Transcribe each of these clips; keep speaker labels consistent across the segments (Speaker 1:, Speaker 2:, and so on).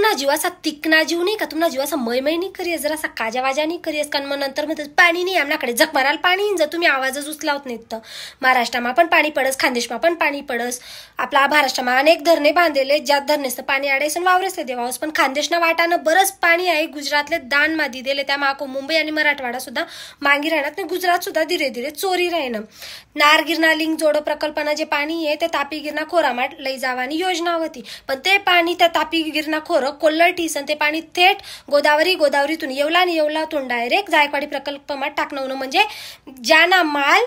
Speaker 1: तुमना जीव असा तिकना जीव नाही का, तुमना जीव असा मैमै नाही करियस, जरा असा काजावाजा नाही करियस, कारण मग नंतर मग पाणी नाही आमनाकडे जग मारायला पाणी जर तुम्ही आवाजच उचलावत नाहीत तर. महाराष्ट्रामा पण पाणी पडस, खानदेशमा पण पाणी पडस. आपला महाराष्ट्रामा अनेक धरणे बांधलेले, ज्यात धरणेस पाणी आडायसन वावरेस देवावस, पण खानदेशना वाटानं बरंच पाणी आहे. गुजरातले दान मादी दिले, त्या माको मुंबई आणि मराठवाडा सुद्धा मागी राहणार, गुजरात सुद्धा धीरे धीरे चोरी राहणं. नार गिरणा लिंक जोडो प्रकल्पानं जे पाणी आहे ते तापी गिरणा खोरामाट लई जावानी योजना होती, पण ते पाणी त्या तापी गिरणा खोरं कोल्लटीसन ते पाणी थेट गोदावरीतून येवला आणि येवलातून डायरेक्ट जायकवाडी प्रकल्पात टाकणं, म्हणजे ज्याना माल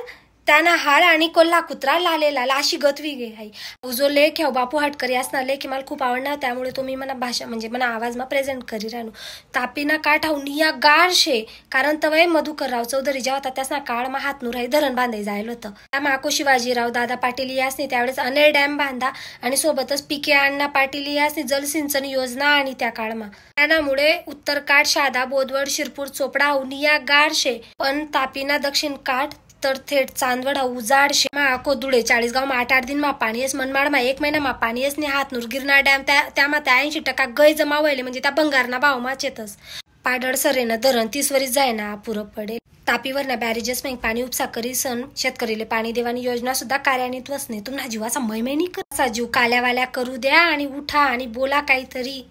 Speaker 1: त्याना हाड आणि कोल्हा कुत्रा लालेला अशी गतवी गे आहे. जो लेख आहे बापू हाटकरी असणार लेख मला खूप आवडणार, त्यामुळे तुम्ही मला भाषा म्हणजे मला आवाजमा प्रेझेंट करी राहणू. तापीना काठ निया गार शे, कारण तवय मधुकरराव चौधरी जेव्हा होता त्यासना काळमा हातनूर आहे धरण बांधाय जायला होतं. त्या माको शिवाजीराव दादा पाटील यासने त्यावेळेस अनेल डॅम बांधा आणि सोबतच पिके अण्णा पाटील यासने जलसिंचन योजना आणि त्या काळमा त्यामुळे उत्तर काठ शादा बोदवड शिरपूर चोपडा निया गार शे, पण तापीना दक्षिण काठ तर थेट चांदवड उजाड शे. आको धुळे 40 मा 8 दिन मा पाणी येस, मनमाड मा 1 महिना मा पाणी येस ने हातनूर गिरणा डॅम त्यामा 80% गै जमा व्हायले, म्हणजे त्या भंगारना भाव माचेतच. पाडळ सरेनं धरण 30 वरीस जाय ना पुरं पडेल. तापीवरना बॅरेजेस में पाणी उपसा करी सन शेतकरीले पाणी देवानी योजना सुद्धा कार्यान्वित वसने. तुम्हाला जीवाचा मैमै नाही कर, जीव काल्यावाल्या करू द्या आणि उठा आणि बोला काहीतरी.